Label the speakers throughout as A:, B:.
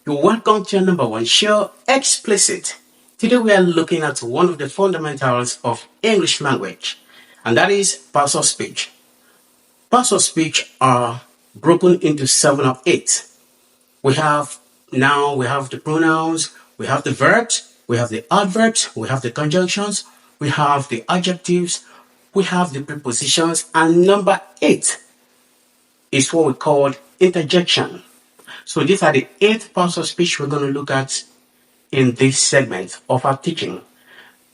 A: You're welcome to your number one show, Explicit. Today we are looking at one of the fundamentals of English language, and that is parts of speech. Parts of speech are broken into 7 or 8. We have the pronouns, we have the verbs, we have the adverbs, we have the conjunctions, we have the adjectives, we have the prepositions, and number 8 is what we call interjection. So these are the 8 parts of speech we're going to look at in this segment of our teaching.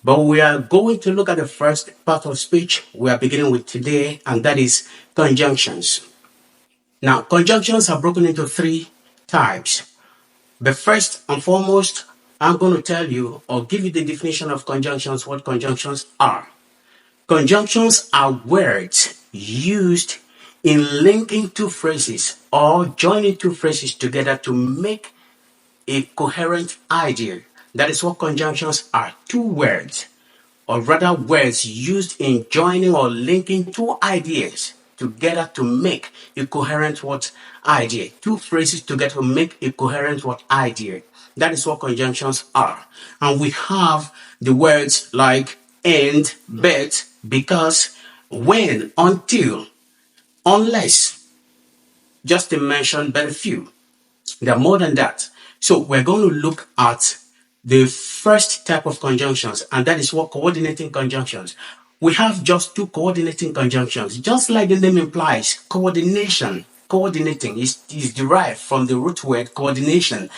A: But we are going to look at the first part of speech we are beginning with today, and that is conjunctions. Now, conjunctions are broken into 3 types. But first and foremost, I'm going to tell you or give you the definition of conjunctions, what conjunctions are. Conjunctions are words used in linking 2 phrases or joining 2 phrases together to make a coherent idea. That is what conjunctions are. 2 words, or rather words used in joining or linking 2 ideas together to make a coherent what idea. 2 phrases together to make a coherent what idea. That is what conjunctions are. And we have the words like and, but, because, when, until, unless, just to mention but a few. There are more than that. So we're going to look at the first type of conjunctions, and that is what coordinating conjunctions. We have just 2 coordinating conjunctions. Just like the name implies, coordinating is derived from the root word coordination.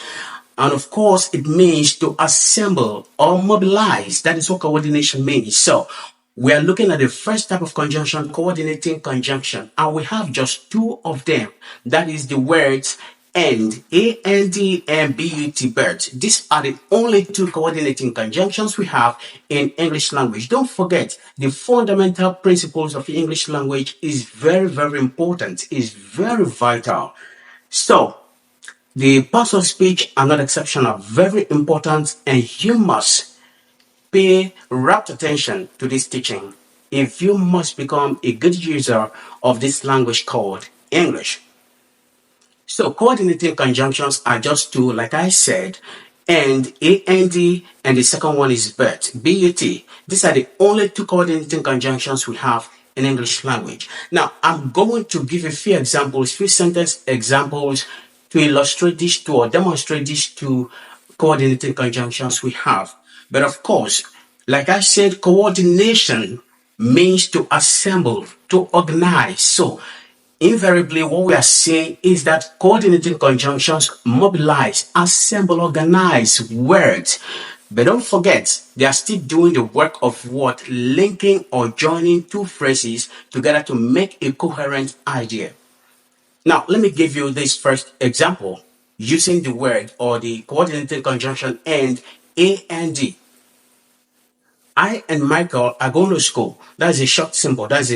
A: And of course, it means to assemble or mobilize. That is what coordination means. So we are looking at the first type of conjunction, coordinating conjunction, and we have just 2 of them. That is the words and, A-N-D, and B-U-T, but. These are the only 2 coordinating conjunctions we have in English language. Don't forget, the fundamental principles of English language is very, very important, is very vital. So, the parts of speech are not exceptional, very important, and you must pay rapt attention to this teaching if you must become a good user of this language called English. So coordinating conjunctions are just 2, like I said, and A-N-D, and the second one is but, B-U-T. These are the only 2 coordinating conjunctions we have in English language. Now, I'm going to give a few examples, few sentence examples to illustrate these 2 or demonstrate these 2 coordinating conjunctions we have. But of course, like I said, coordination means to assemble, to organize. So invariably, what we are saying is that coordinating conjunctions mobilize, assemble, organize words. But don't forget, they are still doing the work of what? Linking or joining 2 phrases together to make a coherent idea. Now, let me give you this first example using the word or the coordinating conjunction and A-N-D. I and Michael are going to school. That's a short, simple. That's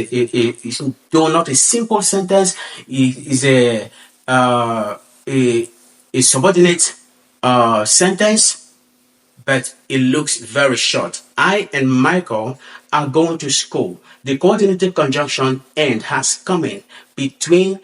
A: though not a simple sentence. It is a subordinate sentence, but it looks very short. I and Michael are going to school. The coordinated conjunction and has come in between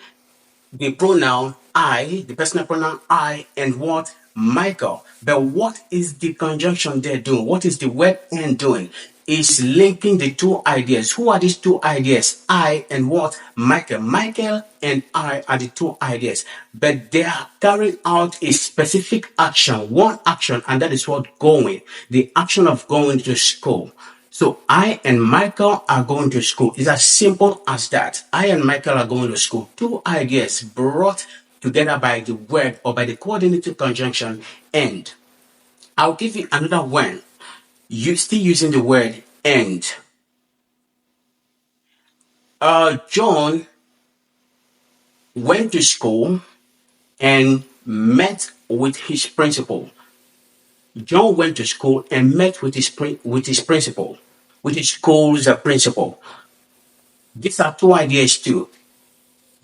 A: the pronoun I, the personal pronoun I, and what? Michael. But what is the conjunction there doing? What is the word and doing? It's linking the 2 ideas. Who are these 2 ideas? I and what? Michael. Michael and I are the 2 ideas. But they are carrying out a specific action, one action, and that is what? Going. The action of going to school. So I and Michael are going to school. It's as simple as that. I and Michael are going to school. 2 ideas brought together by the word or by the coordinating conjunction and. I'll give you another one. You still using the word and. John went to school and met with his principal. John went to school and met with his principal, with his school's principal. These are 2 ideas too.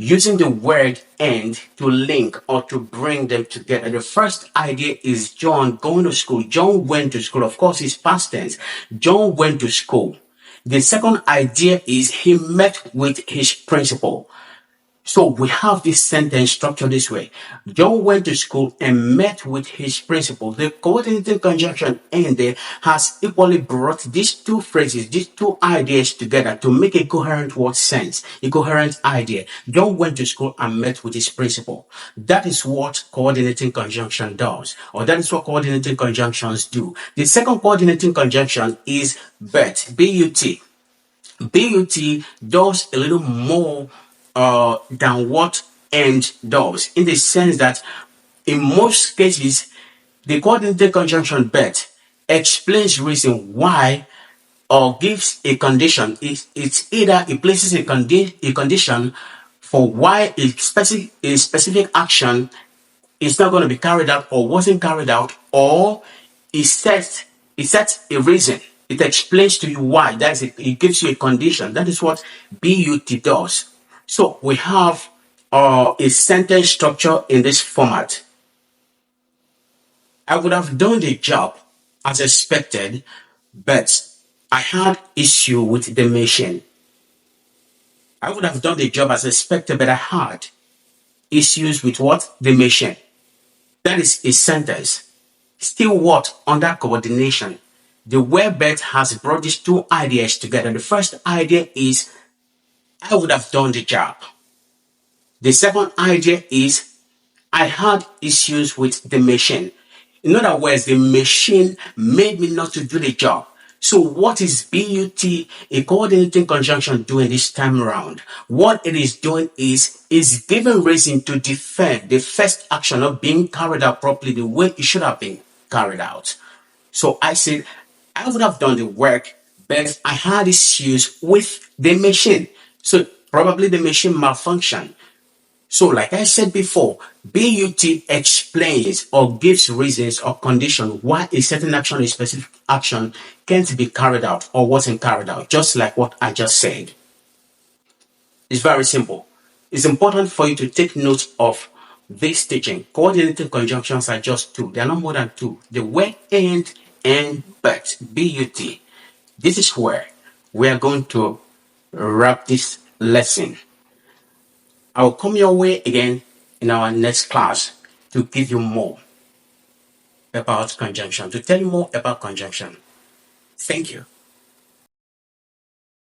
A: Using the word and to link or to bring them together. The first idea is John going to school. John went to school. Of course, it's past tense. John went to school. The second idea is he met with his principal. So we have this sentence structured this way. John went to school and met with his principal. The coordinating conjunction "and" there has equally brought these two phrases, these two ideas together to make a coherent word sense, a coherent idea. John went to school and met with his principal. That is what coordinating conjunction does, or that is what coordinating conjunctions do. The second coordinating conjunction is but, B-U-T. BUT does a little more than what "and" does, in the sense that in most cases, the coordinated conjunction "but" explains reason why or gives a condition. It's either it places a condition for why a specific action is not going to be carried out or wasn't carried out, or it sets a reason. It explains to you why. It gives you a condition. That is what BUT does. So we have a sentence structure in this format. I would have done the job as expected, but I had issue with the machine. I would have done the job as expected, but I had issues with what? The machine. That is a sentence. Still what? Under coordination. The word "but" has brought these two ideas together. The first idea is I would have done the job. The second idea is I had issues with the machine. In other words, the machine made me not to do the job. So what is BUT, a coordinating conjunction, doing this time around? What it is doing is giving reason to defend the first action of being carried out properly the way it should have been carried out. So I said, I would have done the work, but I had issues with the machine. So probably the machine malfunctioned. So, like I said before, BUT explains or gives reasons or condition why a certain action, a specific action, can't be carried out or wasn't carried out, just like what I just said. It's very simple. It's important for you to take note of this teaching. Coordinating conjunctions are just two. They are not more than two. The word and but, BUT. This is where we are going to wrap this lesson. I will come your way again in our next class to give you more about conjunction, to tell you more about conjunction. Thank you.